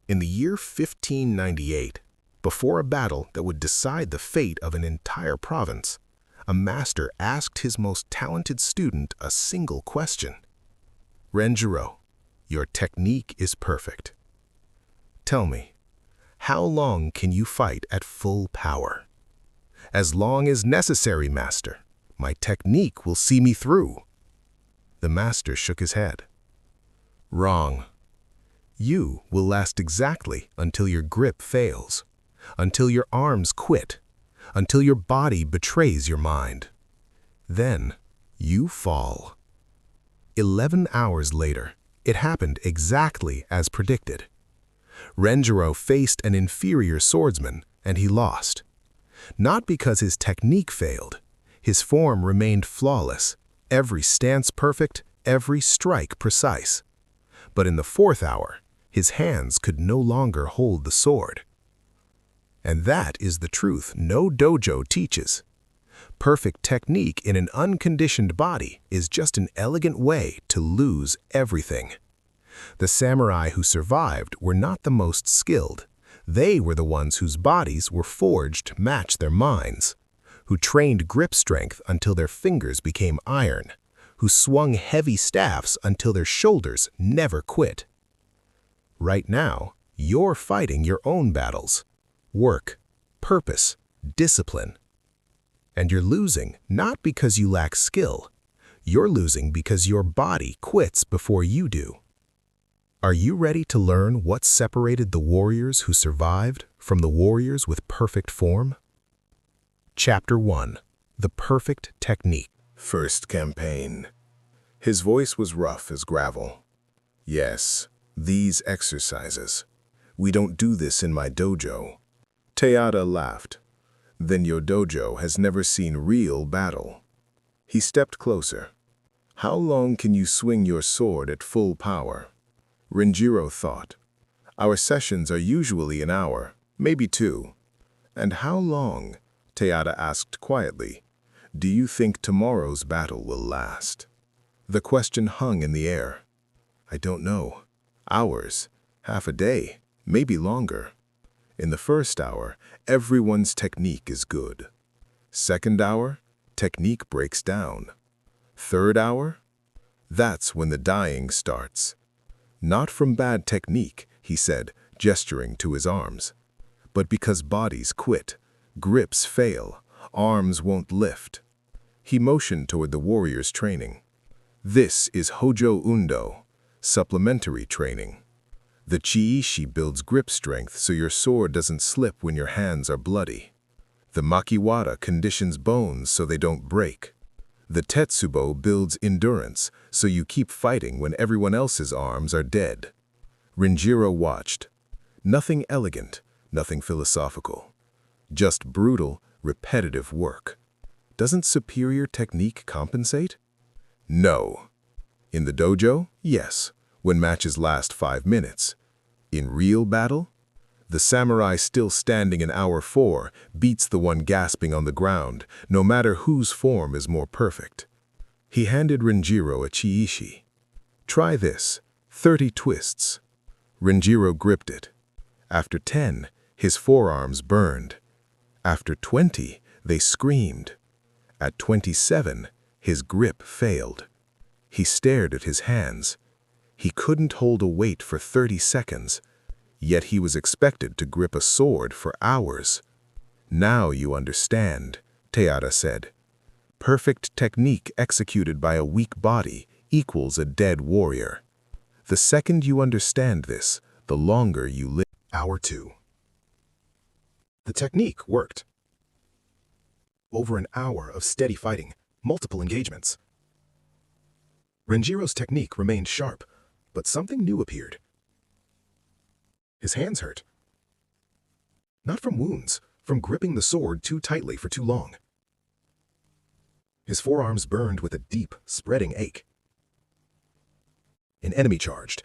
In the year 1598, before a battle that would decide the fate of an entire province, a master asked his most talented student a single question. Renjiro, your technique is perfect. Tell me, how long can you fight at full power? As long as necessary, master. My technique will see me through. The master shook his head. Wrong. You will last exactly until your grip fails, until your arms quit, until your body betrays your mind. Then you fall. 11 hours later, it happened exactly as predicted. Renjiro faced an inferior swordsman, and he lost. Not because his technique failed. His form remained flawless, every stance perfect, every strike precise. But in the 4th hour, his hands could no longer hold the sword. And that is the truth no dojo teaches. Perfect technique in an unconditioned body is just an elegant way to lose everything. The samurai who survived were not the most skilled. They were the ones whose bodies were forged to match their minds, who trained grip strength until their fingers became iron, who swung heavy staffs until their shoulders never quit. Right now, you're fighting your own battles. Work, purpose, discipline. And you're losing not because you lack skill. You're losing because your body quits before you do. Are you ready to learn what separated the warriors who survived from the warriors with perfect form? Chapter 1. The Perfect Technique. First campaign. His voice was rough as gravel. Yes, these exercises. We don't do this in my dojo. Teyata laughed. Then your dojo has never seen real battle. He stepped closer. How long can you swing your sword at full power? Renjiro thought. Our sessions are usually an hour, maybe 2. And how long, Teyata asked quietly, do you think tomorrow's battle will last? The question hung in the air. I don't know. Hours, half a day, maybe longer. In the 1st hour, everyone's technique is good. 2nd hour, technique breaks down. 3rd hour? That's when the dying starts. Not from bad technique, he said, gesturing to his arms, but because bodies quit, grips fail, arms won't lift. He motioned toward the warriors' training. This is Hōjō Undō, supplementary training. The chi-ishi builds grip strength so your sword doesn't slip when your hands are bloody. The makiwara conditions bones so they don't break. The tetsubo builds endurance so you keep fighting when everyone else's arms are dead. Renjiro watched. Nothing elegant, nothing philosophical. Just brutal, repetitive work. Doesn't superior technique compensate? No. In the dojo, yes, when matches last 5 minutes. In real battle, the samurai still standing in hour 4 beats the one gasping on the ground, no matter whose form is more perfect. He handed Renjiro a chi-ishi. Try this, 30 twists. Renjiro gripped it. After 10, his forearms burned. After 20, they screamed. At 27, his grip failed. He stared at his hands. He couldn't hold a weight for 30 seconds. Yet he was expected to grip a sword for hours. Now you understand, Teyata said. Perfect technique executed by a weak body equals a dead warrior. The second you understand this, the longer you live. Hour 2. The technique worked. Over an hour of steady fighting, multiple engagements. Renjiro's technique remained sharp, but something new appeared. His hands hurt. Not from wounds, from gripping the sword too tightly for too long. His forearms burned with a deep, spreading ache. An enemy charged.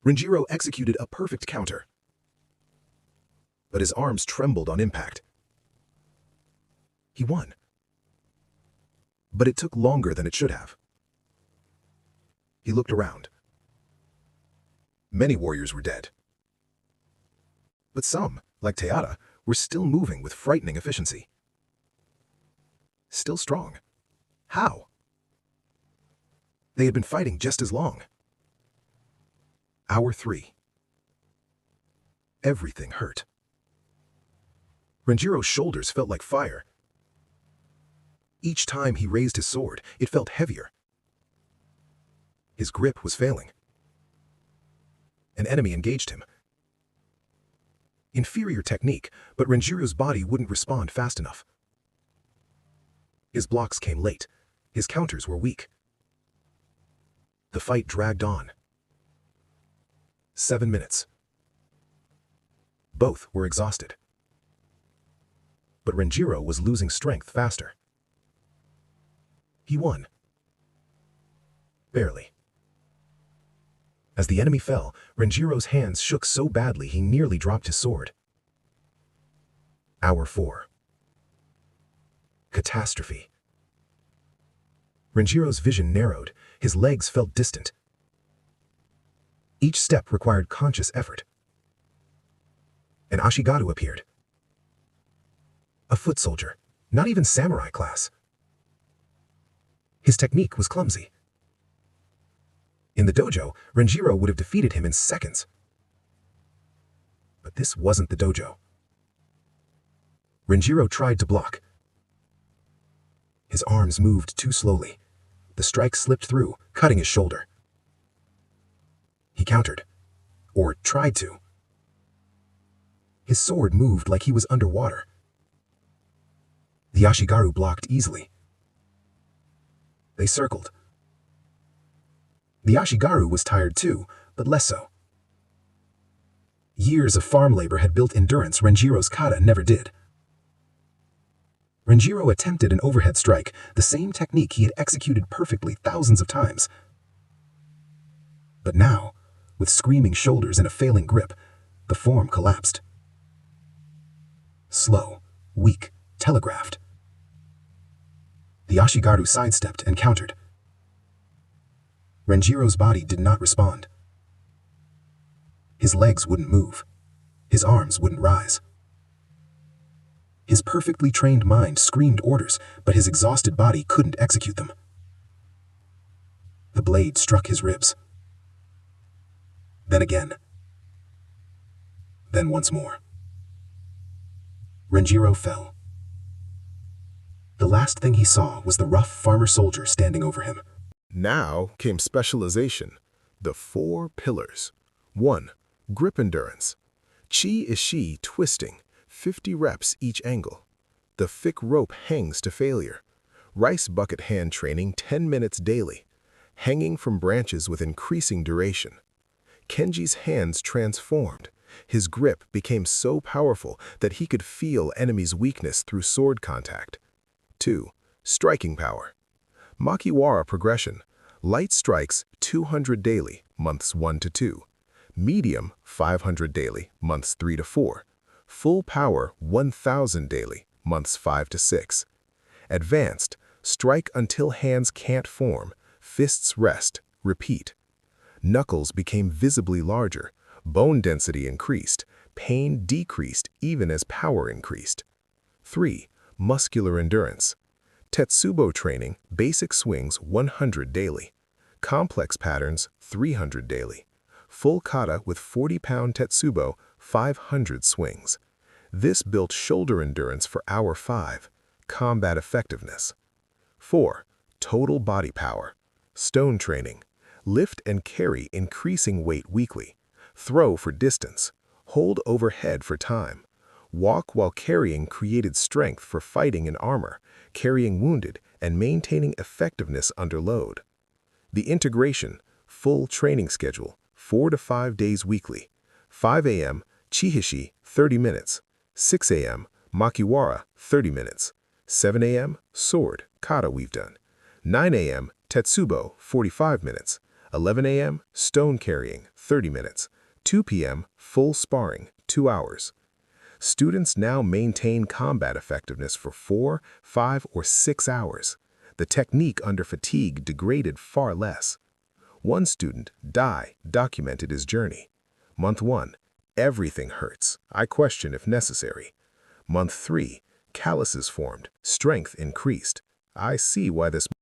Renjiro executed a perfect counter. But his arms trembled on impact. He won. But it took longer than it should have. He looked around. Many warriors were dead. But some, like Teata, were still moving with frightening efficiency. Still strong. How? They had been fighting just as long. Hour 3. Everything hurt. Renjiro's shoulders felt like fire. Each time he raised his sword, it felt heavier. His grip was failing. An enemy engaged him. Inferior technique, but Renjiro's body wouldn't respond fast enough. His blocks came late. His counters were weak. The fight dragged on. 7 minutes. Both were exhausted. But Renjiro was losing strength faster. He won. Barely. As the enemy fell, Renjiro's hands shook so badly he nearly dropped his sword. Hour 4. Catastrophe. Renjiro's vision narrowed. His legs felt distant. Each step required conscious effort. An Ashigaru appeared. A foot soldier, not even samurai class. His technique was clumsy. In the dojo, Renjiro would have defeated him in seconds. But this wasn't the dojo. Renjiro tried to block. His arms moved too slowly. The strike slipped through, cutting his shoulder. He countered, or tried to. His sword moved like he was underwater. The Ashigaru blocked easily. They circled. The Ashigaru was tired too, but less so. Years of farm labor had built endurance Renjiro's kata never did. Renjiro attempted an overhead strike, the same technique he had executed perfectly thousands of times. But now, with screaming shoulders and a failing grip, the form collapsed. Slow, weak, telegraphed. The Ashigaru sidestepped and countered. Renjiro's body did not respond. His legs wouldn't move. His arms wouldn't rise. His perfectly trained mind screamed orders, but his exhausted body couldn't execute them. The blade struck his ribs. Then again. Then once more. Renjiro fell. The last thing he saw was the rough farmer soldier standing over him. Now came specialization, the 4 pillars. 1. Grip endurance. Chi-ishi twisting, 50 reps each angle. The thick rope hangs to failure. Rice bucket hand training 10 minutes daily. Hanging from branches with increasing duration. Kenji's hands transformed. His grip became so powerful that he could feel enemies' weakness through sword contact. 2. Striking power. Makiwara progression. Light strikes 200 daily, months 1 to 2. Medium 500 daily, months 3 to 4. Full power 1000 daily, months 5 to 6. Advanced, strike until hands can't form, fists rest, repeat. Knuckles became visibly larger, bone density increased, pain decreased even as power increased. 3. Muscular endurance. Tetsubo training, basic swings 100 daily. Complex patterns 300 daily. Full kata with 40-pound Tetsubo, 500 swings. This built shoulder endurance for hour 5. Combat effectiveness. 4. Total body power. Stone training. Lift and carry increasing weight weekly. Throw for distance. Hold overhead for time. Walk while carrying created strength for fighting in armor, carrying wounded, and maintaining effectiveness under load. The integration, full training schedule, 4 to 5 days weekly. 5 a.m., chi-ishi, 30 minutes. 6 a.m., makiwara, 30 minutes. 7 a.m., sword, kata we've done. 9 a.m., tetsubo, 45 minutes. 11 a.m., stone carrying, 30 minutes. 2 p.m., full sparring, 2 hours. Students now maintain combat effectiveness for 4, 5, or 6 hours. The technique under fatigue degraded far less. One student, Dai, documented his journey. Month 1, everything hurts. I question if necessary. Month 3, calluses formed, strength increased. I see why this